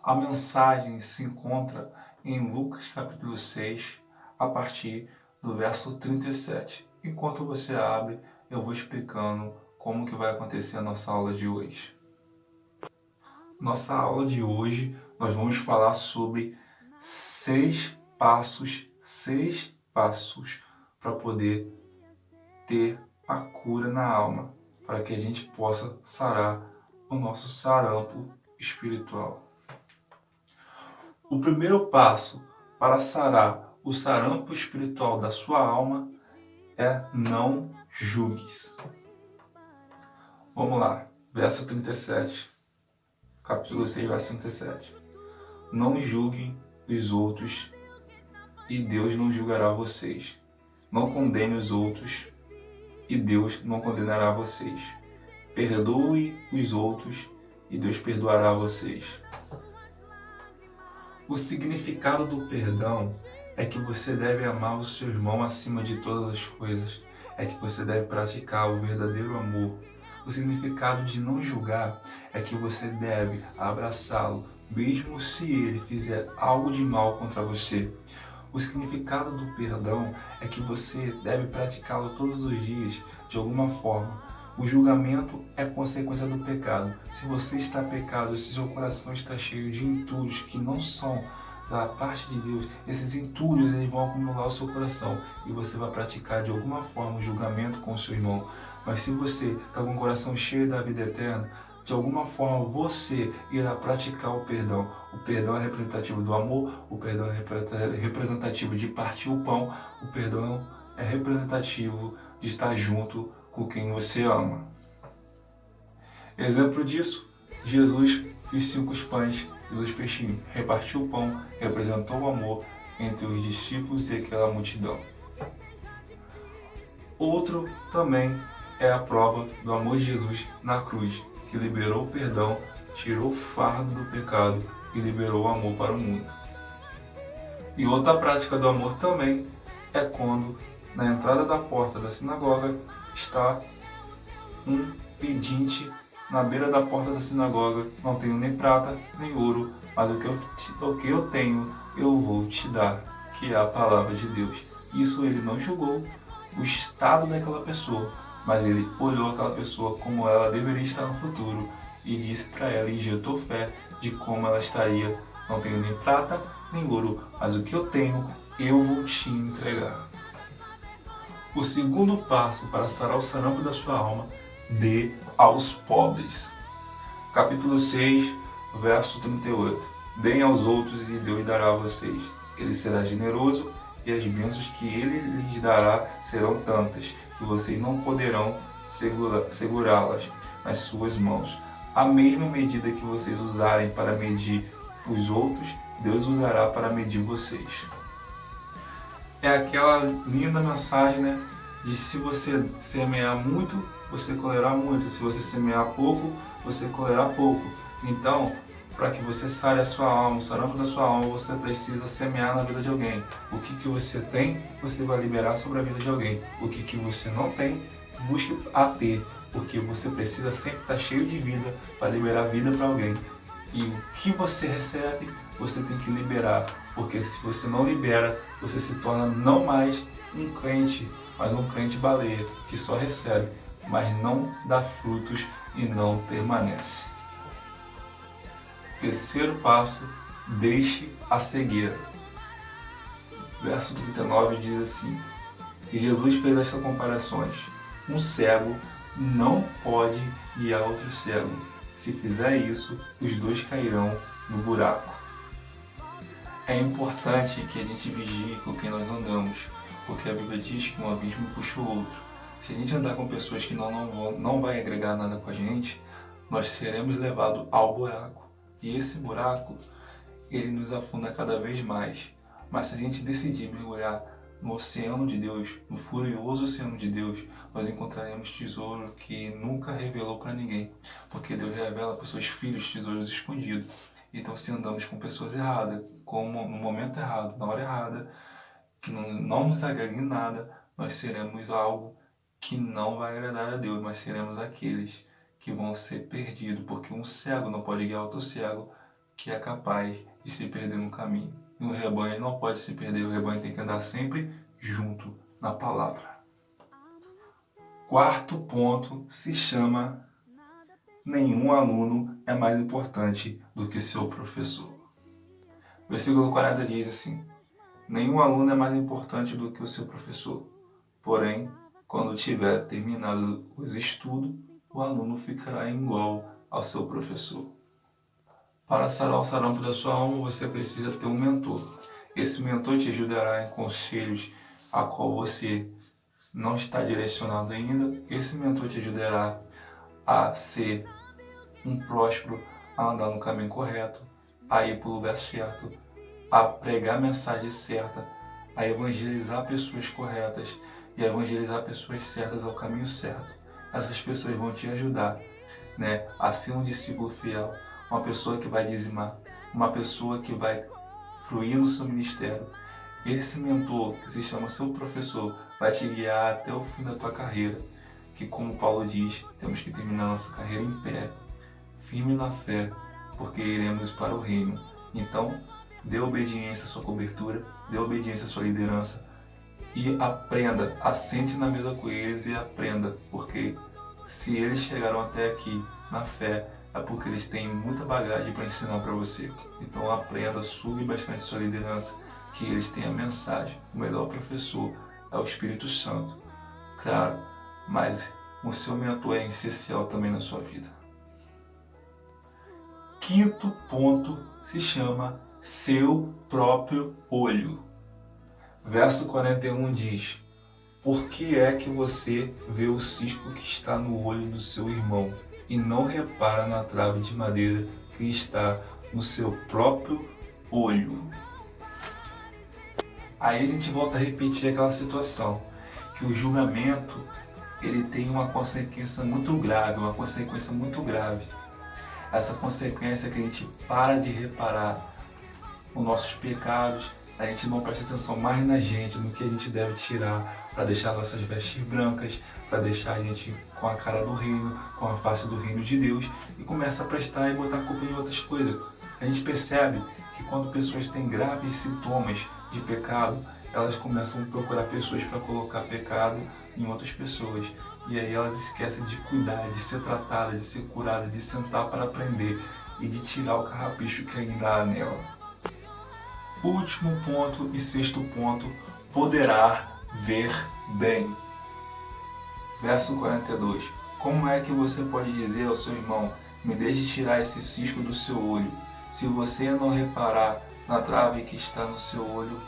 A mensagem se encontra em Lucas capítulo 6, a partir do verso 37. Enquanto você abre, eu vou explicando como que vai acontecer a nossa aula de hoje. Nossa aula de hoje, nós vamos falar sobre 6 passos para poder ter a cura na alma, para que a gente possa sarar o nosso sarampo espiritual. O primeiro passo para sarar o sarampo espiritual da sua alma é não julgues. Vamos lá, verso 37, capítulo 6, verso 37. Não julguem os outros e Deus não julgará vocês. Não condene os outros e Deus não condenará vocês. Perdoe os outros e Deus perdoará vocês. O significado do perdão é que você deve amar o seu irmão acima de todas as coisas. É que você deve praticar o verdadeiro amor. O significado de não julgar é que você deve abraçá-lo, mesmo se ele fizer algo de mal contra você. O significado do perdão é que você deve praticá-lo todos os dias, de alguma forma. O julgamento é consequência do pecado. Se você está pecado, se seu coração está cheio de entulhos que não são da parte de Deus, esses entulhos eles vão acumular o seu coração e você vai praticar de alguma forma o julgamento com o seu irmão. Mas se você está com o coração cheio da vida eterna, de alguma forma você irá praticar o perdão. O perdão é representativo do amor, o perdão é representativo de partir o pão, o perdão é representativo de estar junto com quem você ama. Exemplo disso, Jesus e os 5 pães e 2 peixinhos. Repartiu o pão, representou o amor entre os discípulos e aquela multidão. Outro também é a prova do amor de Jesus na cruz, que liberou o perdão, tirou o fardo do pecado e liberou o amor para o mundo. E outra prática do amor também é quando, na entrada da porta da sinagoga, está um pedinte na beira da porta da sinagoga. Não tenho nem prata, nem ouro, mas o que eu tenho, eu vou te dar, que é a palavra de Deus. Isso ele não julgou o estado daquela pessoa, mas ele olhou aquela pessoa como ela deveria estar no futuro e disse para ela, injetou fé de como ela estaria. Não tenho nem prata, nem ouro, mas o que eu tenho, eu vou te entregar. O segundo passo para sarar o sarampo da sua alma, dê aos pobres. Capítulo 6, verso 38. Deem aos outros e Deus dará a vocês. Ele será generoso e as bênçãos que ele lhes dará serão tantas que vocês não poderão segurá-las nas suas mãos. A mesma medida que vocês usarem para medir os outros, Deus usará para medir vocês. É aquela linda mensagem, né? De se você semear muito, você colherá muito. Se você semear pouco, você colherá pouco. Então, para que você sare a sua alma, o sarampo da sua alma, você precisa semear na vida de alguém. O que você tem, você vai liberar sobre a vida de alguém. O que você não tem, busque a ter. Porque você precisa sempre estar cheio de vida para liberar vida para alguém. E o que você recebe, você tem que liberar. Porque se você não libera, você se torna não mais um crente, mas um crente baleia, que só recebe, mas não dá frutos e não permanece. Terceiro passo, deixe a cegueira. Verso 39 diz assim, e Jesus fez estas comparações. Um cego não pode guiar outro cego. Se fizer isso, os dois cairão no buraco. É importante que a gente vigie com quem nós andamos, porque a Bíblia diz que um abismo puxa o outro. Se a gente andar com pessoas que não vai agregar nada com a gente, nós seremos levados ao buraco. E esse buraco, ele nos afunda cada vez mais. Mas se a gente decidir mergulhar no oceano de Deus, no furioso oceano de Deus, nós encontraremos tesouro que nunca revelou para ninguém. Porque Deus revela para os seus filhos tesouros escondidos. Então, se andamos com pessoas erradas, no momento errado, na hora errada, que não nos agregue em nada, nós seremos algo que não vai agradar a Deus, mas seremos aqueles que vão ser perdidos, porque um cego não pode guiar outro cego, que é capaz de se perder no caminho. E o rebanho não pode se perder, o rebanho tem que andar sempre junto na palavra. Quarto ponto se chama: nenhum aluno é mais importante do que seu professor. Versículo 40 diz assim: nenhum aluno é mais importante do que o seu professor. Porém, quando tiver terminado os estudos, o aluno ficará igual ao seu professor. Para sarar o sarampo da sua alma, você precisa ter um mentor. Esse mentor te ajudará em conselhos a qual você não está direcionado ainda. Esse mentor te ajudará a ser um próspero, a andar no caminho correto, a ir para o lugar certo, a pregar a mensagem certa, a evangelizar pessoas corretas e a evangelizar pessoas certas ao caminho certo. Essas pessoas vão te ajudar, a ser um discípulo fiel, uma pessoa que vai dizimar, uma pessoa que vai fruir no seu ministério. Esse mentor, que se chama seu professor, vai te guiar até o fim da tua carreira, que, como Paulo diz, temos que terminar nossa carreira em pé, firme na fé, porque iremos para o reino. Então, dê obediência à sua cobertura, dê obediência à sua liderança e aprenda, assente na mesa com eles e aprenda, porque se eles chegaram até aqui na fé, é porque eles têm muita bagagem para ensinar para você. Então aprenda, sugue bastante sua liderança, que eles têm a mensagem. O melhor professor é o Espírito Santo, claro, mas o seu mentor é essencial também na sua vida. Quinto ponto se chama seu próprio olho. Verso 41 diz: por que é que você vê o cisco que está no olho do seu irmão e não repara na trave de madeira que está no seu próprio olho? Aí a gente volta a repetir aquela situação, que o julgamento ele tem uma consequência muito grave, Essa consequência é que a gente para de reparar os nossos pecados, a gente não presta atenção mais na gente, no que a gente deve tirar para deixar nossas vestes brancas, para deixar a gente com a cara do reino, com a face do reino de Deus, e começa a prestar e botar culpa em outras coisas. A gente percebe que quando pessoas têm graves sintomas de pecado, elas começam a procurar pessoas para colocar pecado em outras pessoas. E aí elas esquecem de cuidar, de ser tratadas, de ser curadas, de sentar para aprender e de tirar o carrapicho que ainda há nela. Último ponto e sexto ponto: poderá ver bem. Verso 42. Como é que você pode dizer ao seu irmão: me deixe tirar esse cisco do seu olho, se você não reparar na trave que está no seu olho?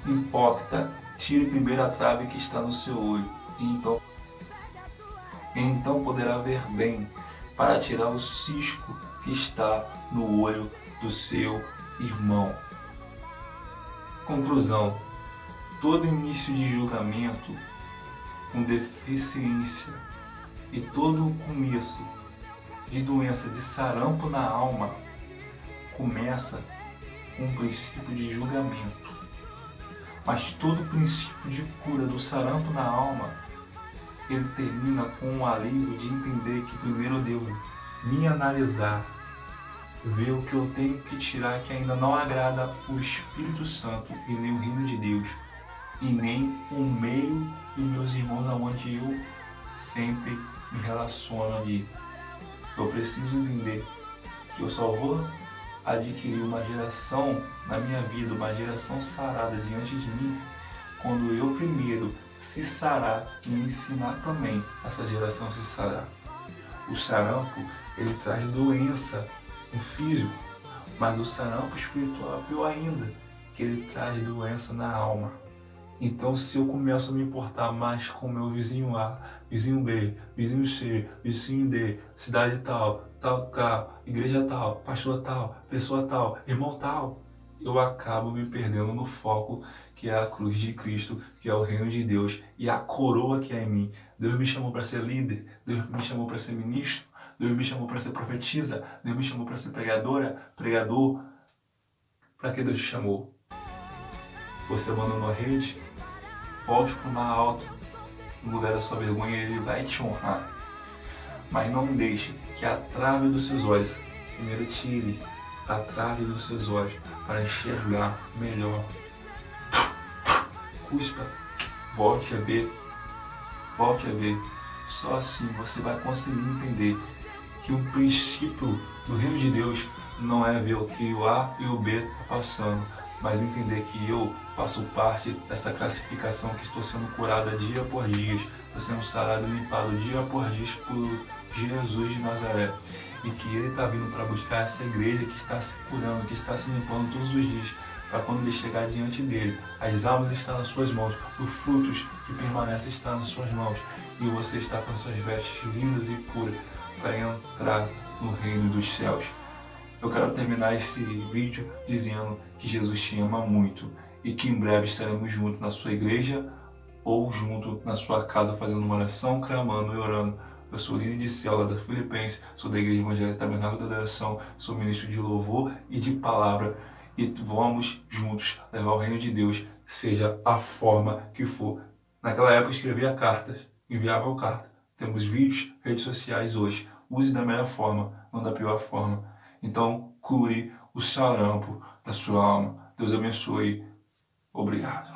Hipócrita, tire primeiro a trave que está no seu olho, e então poderá ver bem, para tirar o cisco que está no olho do seu irmão. Conclusão: todo início de julgamento com deficiência e todo começo de doença de sarampo na alma começa com um princípio de julgamento. Mas todo princípio de cura do sarampo na alma, ele termina com um alívio de entender que primeiro eu devo me analisar, ver o que eu tenho que tirar que ainda não agrada o Espírito Santo e nem o reino de Deus, e nem o meio dos meus irmãos aonde eu sempre me relaciono ali. Eu preciso entender que eu só vou adquirir uma geração na minha vida, uma geração sarada diante de mim, quando eu primeiro se sarar e me ensinar também essa geração se sarar. O sarampo, ele traz doença no físico, mas o sarampo espiritual é pior ainda, que ele traz doença na alma. Então, se eu começo a me importar mais com o meu vizinho A, vizinho B, vizinho C, vizinho D, cidade tal, igreja tal, pastor tal, pessoa tal, irmão tal, eu acabo me perdendo no foco que é a cruz de Cristo, que é o reino de Deus e a coroa que é em mim. Deus me chamou para ser líder, Deus me chamou para ser ministro, Deus me chamou para ser profetisa, Deus me chamou para ser pregador. Para que Deus te chamou? Você abandonou a rede? Volte para o mar alto, no lugar da sua vergonha, Ele vai te honrar. Mas não deixe que a trave dos seus olhos primeiro tire a trave dos seus olhos para enxergar melhor. Cuspa, volte a ver, volte a ver. Só assim você vai conseguir entender que o princípio do reino de Deus não é ver o que o A e o B está passando, mas entender que eu faço parte dessa classificação, que estou sendo curada dia por dia, estou sendo sarado e limpado dia por dia por Jesus de Nazaré, e que Ele está vindo para buscar essa igreja que está se curando, que está se limpando todos os dias, para quando ele chegar diante dele, as almas estão nas suas mãos, os frutos que permanecem estão nas suas mãos, e você está com suas vestes lindas e puras para entrar no reino dos céus. Eu quero terminar esse vídeo dizendo que Jesus te ama muito e que em breve estaremos juntos na sua igreja ou junto na sua casa fazendo uma oração, clamando e orando. Eu sou líder de célula da Filipenses, sou da Igreja Evangélica Tabernáculo da Adoração, sou ministro de louvor e de palavra, e vamos juntos levar o reino de Deus, seja a forma que for. Naquela época eu escrevia cartas, enviava carta. Temos vídeos, redes sociais hoje. Use da melhor forma, não da pior forma. Então, cure o sarampo da sua alma. Deus abençoe. Obrigado.